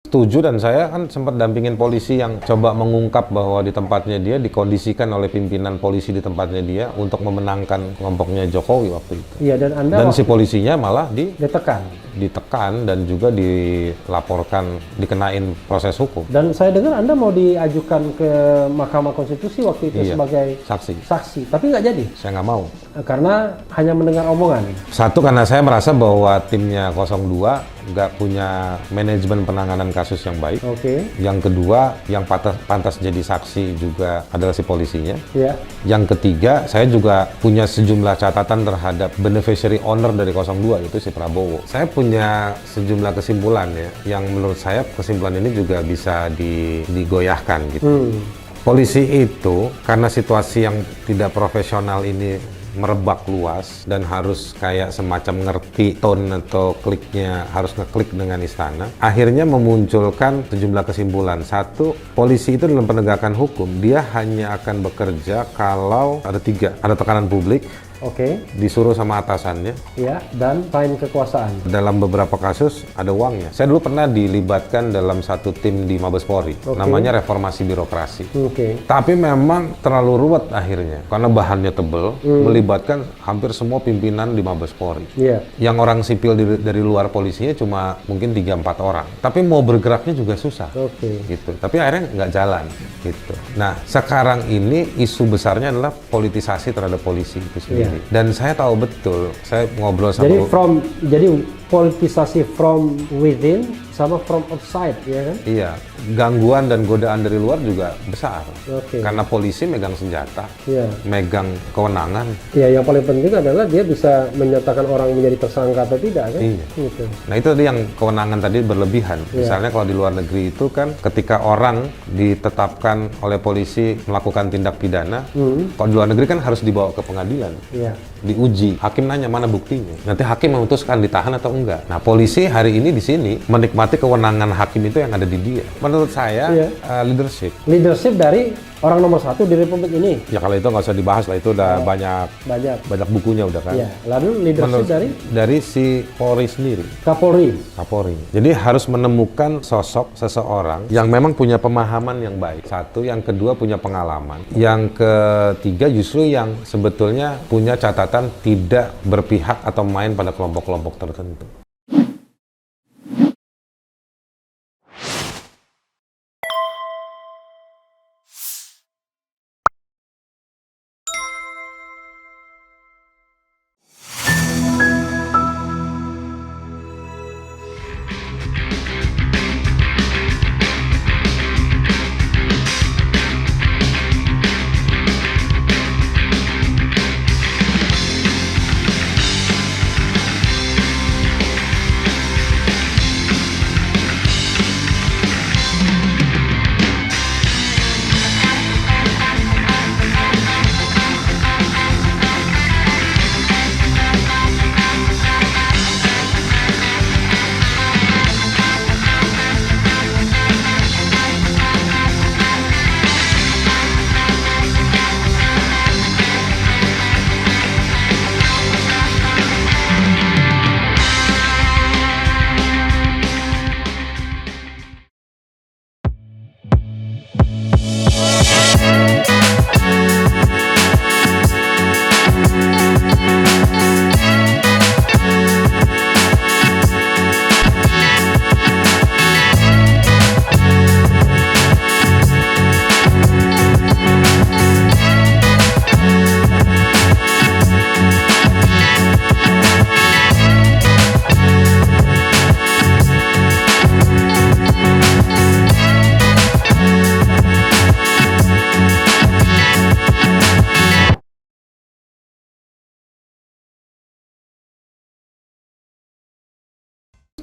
Setuju, dan saya kan sempat dampingin polisi yang coba mengungkap bahwa di tempatnya dia dikondisikan oleh pimpinan polisi di tempatnya dia untuk memenangkan kelompoknya Jokowi waktu itu. Iya, dan Anda Dan si polisinya malah ditekan dan juga dilaporkan, dikenain proses hukum. Dan saya dengar Anda mau diajukan ke Mahkamah Konstitusi waktu itu sebagai saksi, tapi nggak jadi. Saya nggak mau. Karena hanya mendengar omongan. Satu, karena saya merasa bahwa timnya 02 nggak punya manajemen penanganan kasus yang baik. Oke. Yang kedua, yang pantas jadi saksi juga adalah si polisinya. Iya. Yang ketiga, saya juga punya sejumlah catatan terhadap beneficiary owner dari 02, itu si Prabowo. Saya punya sejumlah kesimpulan ya, yang menurut saya kesimpulan ini juga bisa digoyahkan gitu. Polisi itu karena situasi yang tidak profesional ini merebak luas dan harus kayak semacam ngerti tone atau kliknya, harus ngeklik dengan istana, akhirnya memunculkan sejumlah kesimpulan. Satu, polisi itu dalam penegakan hukum dia hanya akan bekerja kalau ada tiga, ada tekanan publik, disuruh sama atasannya, ya, dan main kekuasaan. Dalam beberapa kasus ada uangnya. Saya dulu pernah dilibatkan dalam satu tim di Mabes Polri, namanya reformasi birokrasi. Tapi memang terlalu ruwet akhirnya, karena bahannya tebel, melibatkan hampir semua pimpinan di Mabes Polri. Yang orang sipil dari luar polisinya cuma mungkin 3-4 orang. Tapi mau bergeraknya juga susah. Gitu. Tapi akhirnya nggak jalan. Gitu. Nah, sekarang ini isu besarnya adalah politisasi terhadap polisi itu sendiri. Dan saya tahu betul, saya ngobrol sama... Jadi politisasi from within sama from outside, ya kan? Iya, gangguan dan godaan dari luar juga besar. Karena polisi megang senjata, megang kewenangan. Iya, yang paling penting adalah dia bisa menyatakan orang menjadi tersangka atau tidak, kan? Iya. Gitu. Nah, itu tadi yang kewenangan tadi berlebihan. Misalnya kalau di luar negeri itu kan ketika orang ditetapkan oleh polisi melakukan tindak pidana, kalau di luar negeri kan harus dibawa ke pengadilan. Diuji, hakim nanya mana buktinya. Nanti hakim memutuskan ditahan atau enggak. Nah, polisi hari ini di sini menikmati kewenangan hakim itu yang ada di dia. Menurut saya, leadership dari orang nomor 1 di Republik ini. Ya kalau itu nggak usah dibahas lah, itu udah banyak bukunya udah kan. Lalu leadership dari si Polri sendiri. Kapolri. Jadi harus menemukan sosok seseorang yang memang punya pemahaman yang baik. Satu, yang kedua punya pengalaman. Yang ketiga justru yang sebetulnya punya catatan tidak berpihak atau main pada kelompok-kelompok tertentu.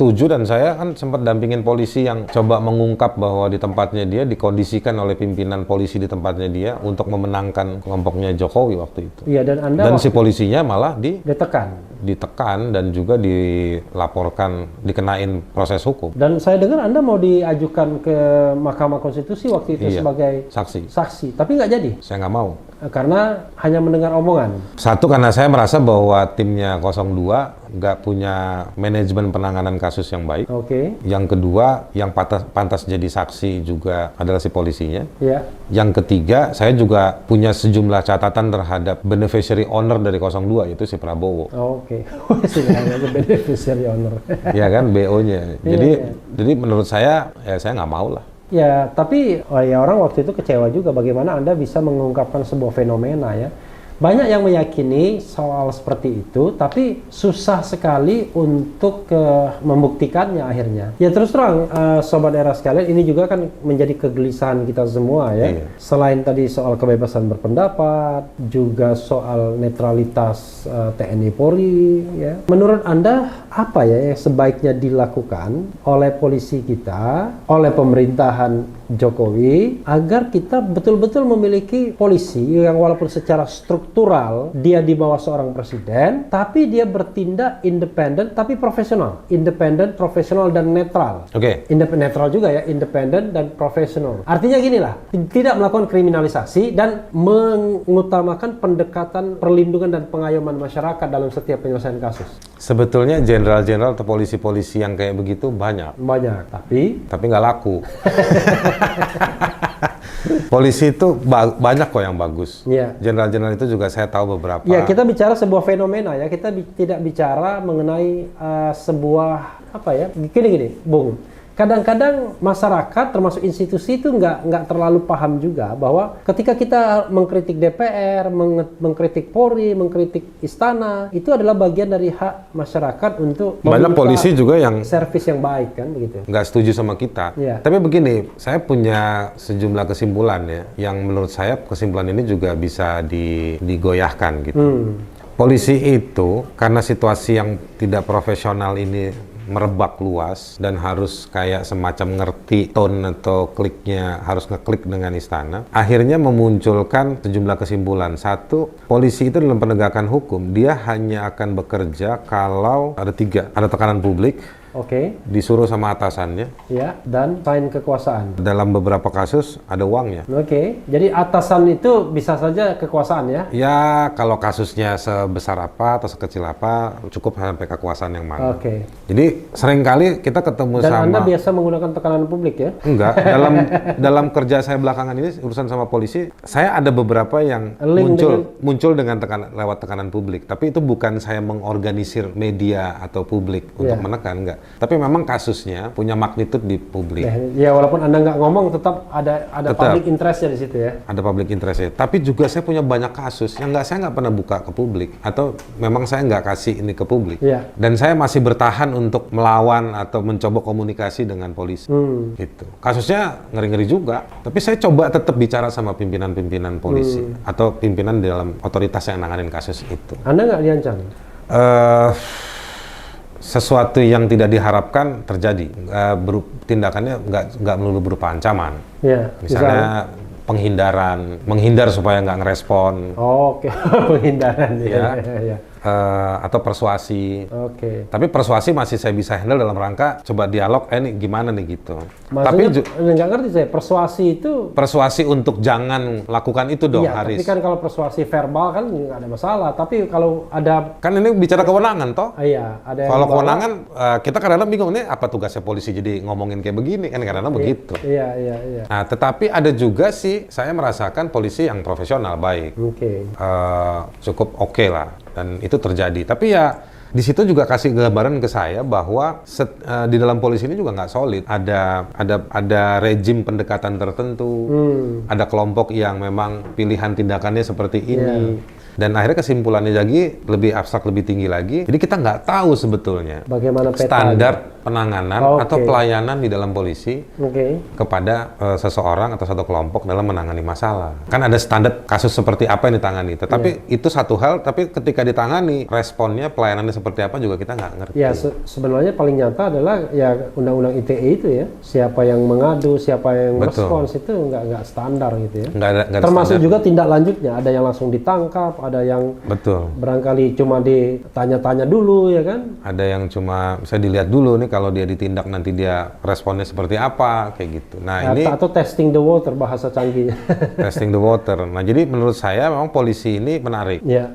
Setuju, dan saya kan sempat dampingin polisi yang coba mengungkap bahwa di tempatnya dia dikondisikan oleh pimpinan polisi di tempatnya dia untuk memenangkan kelompoknya Jokowi waktu itu. Iya, dan si polisinya malah ditekan dan juga dilaporkan, dikenain proses hukum. Dan saya dengar Anda mau diajukan ke Mahkamah Konstitusi waktu itu sebagai saksi, tapi nggak jadi. Saya nggak mau. karena hanya mendengar omongan. Satu, karena saya merasa bahwa timnya 02 nggak punya manajemen penanganan kasus yang baik. Oke. Yang kedua, yang pantas jadi saksi juga adalah si polisinya. Ya. Yang ketiga, saya juga punya sejumlah catatan terhadap beneficiary owner dari 02, yaitu si Prabowo. Oke. Beneficiary owner. Iya kan, BO-nya. Jadi menurut saya, ya saya nggak mau lah. Ya, tapi ya orang waktu itu kecewa juga bagaimana Anda bisa mengungkapkan sebuah fenomena ya. Banyak yang meyakini soal seperti itu, tapi susah sekali untuk membuktikannya akhirnya. Ya terus terang, Sobat Era sekalian, ini juga kan menjadi kegelisahan kita semua ya. Iya. Selain tadi soal kebebasan berpendapat, juga soal netralitas TNI Polri ya. Menurut Anda, apa ya yang sebaiknya dilakukan oleh polisi kita, oleh pemerintahan Jokowi, agar kita betul-betul memiliki polisi yang walaupun secara struktural dia di bawah seorang presiden, tapi dia bertindak independen tapi profesional. Independen, profesional, dan netral. Oke. Netral juga ya, independen dan profesional. Artinya gini lah, tidak melakukan kriminalisasi dan mengutamakan pendekatan perlindungan dan pengayoman masyarakat dalam setiap penyelesaian kasus. Sebetulnya jenderal-jenderal atau polisi-polisi yang kayak begitu banyak. Banyak, tapi nggak laku. Polisi itu banyak kok yang bagus. Yeah. Jenderal-jenderal itu juga saya tahu beberapa. Ya, kita bicara sebuah fenomena ya. Kita tidak bicara mengenai sebuah apa ya? Gini, Bung. Kadang-kadang masyarakat termasuk institusi itu nggak terlalu paham juga bahwa ketika kita mengkritik DPR, mengkritik Polri, mengkritik istana, itu adalah bagian dari hak masyarakat untuk banyak polisi juga yang servis yang baik kan begitu. Nggak setuju sama kita. Ya. Tapi begini, saya punya sejumlah kesimpulan ya, yang menurut saya kesimpulan ini juga bisa digoyahkan gitu. Polisi itu karena situasi yang tidak profesional ini merebak luas dan harus kayak semacam ngerti tone atau kliknya, harus ngeklik dengan istana, akhirnya memunculkan sejumlah kesimpulan. Satu, polisi itu dalam penegakan hukum dia hanya akan bekerja kalau ada tiga, ada tekanan publik, Oke. Disuruh sama atasannya. Ya, dan sign kekuasaan. Dalam beberapa kasus ada uangnya. Oke. Jadi atasan itu bisa saja kekuasaan ya? Ya, kalau kasusnya sebesar apa atau sekecil apa, cukup sampai kekuasaan yang mana. Oke. Jadi seringkali kita ketemu dan sama... Dan Anda biasa menggunakan tekanan publik ya? Enggak. Dalam kerja saya belakangan ini, urusan sama polisi, saya ada beberapa yang muncul dengan lewat tekanan publik. Tapi itu bukan saya mengorganisir media atau publik untuk menekan, enggak. Tapi memang kasusnya punya magnitud di publik. Ya walaupun Anda nggak ngomong, tetap ada public interest-nya di situ ya. Ada public interest-nya. Tapi juga saya punya banyak kasus yang saya nggak pernah buka ke publik, atau memang saya nggak kasih ini ke publik. Ya. Dan saya masih bertahan untuk melawan atau mencoba komunikasi dengan polisi. Gitu. Kasusnya ngeri-ngeri juga. Tapi saya coba tetap bicara sama pimpinan-pimpinan polisi atau pimpinan di dalam otoritas yang nanganin kasus itu. Anda nggak diancam? Sesuatu yang tidak diharapkan terjadi. Tindakannya nggak melulu berupa ancaman. Ya, misalnya menghindar supaya nggak ngerespon. Oke. Penghindaran ya. Atau persuasi. Oke. Tapi persuasi masih saya bisa handle dalam rangka coba dialog, ini gimana nih gitu. Maksudnya, tapi nggak ngerti saya, persuasi untuk jangan lakukan itu dong, iya, Haris. Tapi kan kalau persuasi verbal kan nggak ada masalah. Tapi kalau ada... Kan ini bicara kewenangan toh? Iya. Kalau kewenangan, kita kadang-kadang bingung, ini apa tugasnya polisi jadi ngomongin kayak begini? Kan kadang-kadang begitu. Iya. Nah, tetapi ada juga sih, saya merasakan polisi yang profesional, baik. Oke. Cukup oke lah. Dan itu terjadi. Tapi ya di situ juga kasih gambaran ke saya bahwa di dalam polisi ini juga nggak solid. Ada rejim pendekatan tertentu. Ada kelompok yang memang pilihan tindakannya seperti ini. Dan akhirnya kesimpulannya lagi lebih abstrak, lebih tinggi lagi. Jadi kita nggak tahu sebetulnya bagaimana standar penanganan atau pelayanan di dalam polisi kepada seseorang atau satu kelompok dalam menangani masalah. Kan ada standar kasus seperti apa yang ditangani. Tetapi itu satu hal, tapi ketika ditangani, responnya, pelayanannya seperti apa juga kita nggak ngerti. Ya, sebenarnya paling nyata adalah ya Undang-Undang ITE itu ya. Siapa yang mengadu, siapa yang respons itu nggak standar gitu ya. Nggak termasuk standar. Juga tindak lanjutnya, ada yang langsung ditangkap, ada yang Betul. barangkali cuma ditanya-tanya dulu ya kan. Ada yang cuma saya dilihat dulu nih kalau dia ditindak nanti dia responnya seperti apa kayak gitu. Nah ini Atau testing the water bahasa canggihnya. testing the water. Nah jadi menurut saya memang polisi ini menarik. Ya.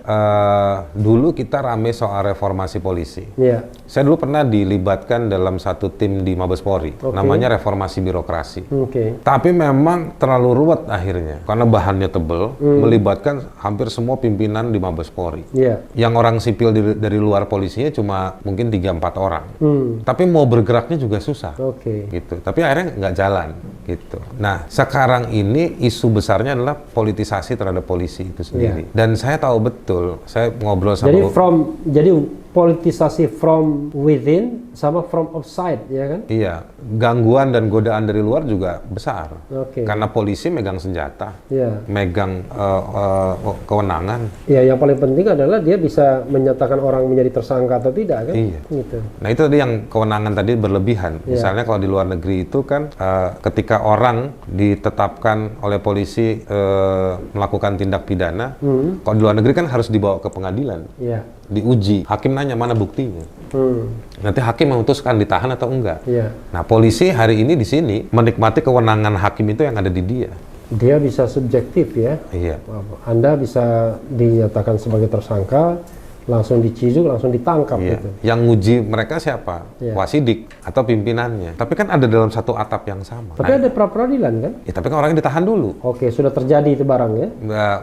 Dulu kita rame soal reformasi polisi. Ya. Saya dulu pernah dilibatkan dalam satu tim di Mabes Polri, namanya reformasi birokrasi. Oke. Tapi memang terlalu ruwet akhirnya, karena bahannya tebel, melibatkan hampir semua pimpinan di Mabes Polri. Ya. Yang orang sipil dari luar polisinya cuma mungkin 3-4 orang. Tapi mau bergeraknya juga susah. Oke. Gitu. Tapi akhirnya nggak jalan gitu. Nah, sekarang ini isu besarnya adalah politisasi terhadap polisi itu sendiri. Dan saya tahu betul, saya ngobrol sama Jadi politisasi from within sama from outside, ya kan? iya, gangguan dan godaan dari luar juga besar. Oke. Karena polisi megang senjata, Ya. megang kewenangan. Ya, yang paling penting adalah dia bisa menyatakan orang menjadi tersangka atau tidak, kan? Iya. Gitu. Nah itu tadi yang kewenangan tadi berlebihan. Misalnya kalau di luar negeri itu kan ketika orang ditetapkan oleh polisi melakukan tindak pidana, kalau di luar negeri kan harus dibawa ke pengadilan, Ya. diuji. Hakim nanya mana buktinya. Nanti hakim memutuskan ditahan atau enggak. Ya. Nah polisi hari ini di sini menikmati kewenangan hakim itu yang ada di dia. Dia bisa subjektif ya. Iya. Anda bisa dinyatakan sebagai tersangka, langsung diciduk, langsung ditangkap Iya. gitu. Yang nguji mereka siapa? Iya. Wasidik atau pimpinannya. Tapi kan ada dalam satu atap yang sama. Tapi ada pra-peradilan kan? Ya, tapi kan orangnya ditahan dulu. Oke, sudah terjadi itu barang ya?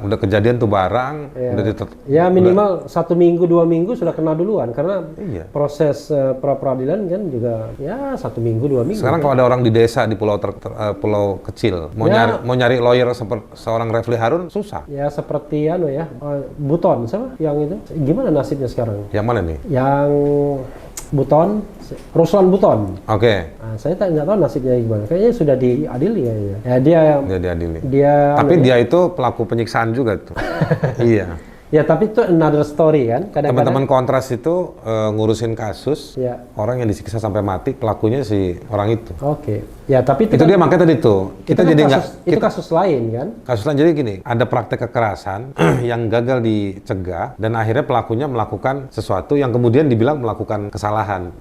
Udah kejadian tuh barang, Iya. udah Ya minimal 1 minggu 2 minggu sudah kena duluan karena Iya. proses pra-peradilan kan juga ya 1 minggu 2 minggu. Sekarang kalau ada orang di desa di pulau pulau kecil mau Ya. nyari lawyer seorang Refli Harun susah. Ya seperti Buton sama yang itu. Gimana nasibnya sekarang? Yang mana nih? Yang Buton, Ruslan Buton. Oke, Nah, saya nggak tahu nasibnya gimana. Kayaknya sudah diadili kayaknya. Ya dia diadili. dia Tapi dia itu pelaku penyiksaan juga tuh. Iya. ya tapi itu another story kan. Kadang-kadang Teman-teman Kontras itu ngurusin kasus ya. orang yang disiksa sampai mati, pelakunya si orang itu. Oke. Ya tapi Itu dia makanya tadi tuh. Kita kan jadi nggak kasus, itu kasus lain kan. kasus lain. Jadi gini, ada praktek kekerasan yang gagal dicegah dan akhirnya pelakunya melakukan sesuatu yang kemudian dibilang melakukan kesalahan.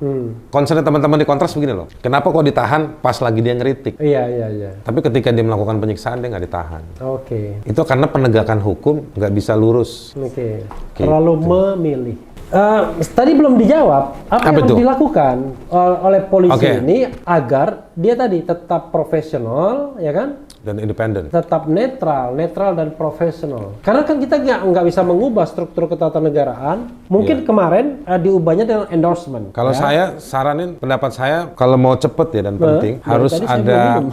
Concern teman-teman di Kontras begini loh, kenapa kok ditahan pas lagi dia ngeritik? Iya, iya, iya. Tapi ketika dia melakukan penyiksaan dia nggak ditahan. Oke. Itu karena penegakan hukum nggak bisa lurus. Oke. Gitu. Terlalu memilih. Tadi belum dijawab apa Apa yang itu? dilakukan oleh polisi Oke. ini agar dia tadi tetap profesional, ya kan? Dan independen. Tetap netral dan profesional. Karena kan kita nggak bisa mengubah struktur ketatanegaraan. Mungkin kemarin diubahnya dengan endorsement. Kalau ya. saya saranin, pendapat saya kalau mau cepet ya dan penting dari harus tadi saya ada belum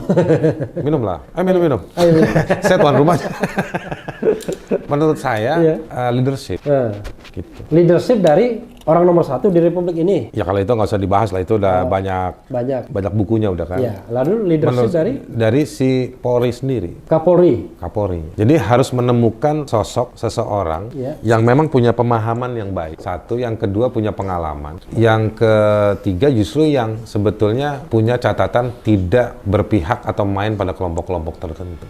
minum lah. Minum. Ayo. Saya tuan rumah. Menurut saya Iya. leadership. Nah, Gitu. leadership dari orang nomor 1 di Republik ini. Ya kalau itu nggak usah dibahas lah, itu udah Banyak. banyak bukunya udah kan. Ya, lalu leadership dari si Polri sendiri. Kapolri. Kapolri. Jadi harus menemukan sosok seseorang Iya. yang memang punya pemahaman yang baik. Satu, yang kedua punya pengalaman. Yang ketiga justru yang sebetulnya punya catatan tidak berpihak atau main pada kelompok-kelompok tertentu.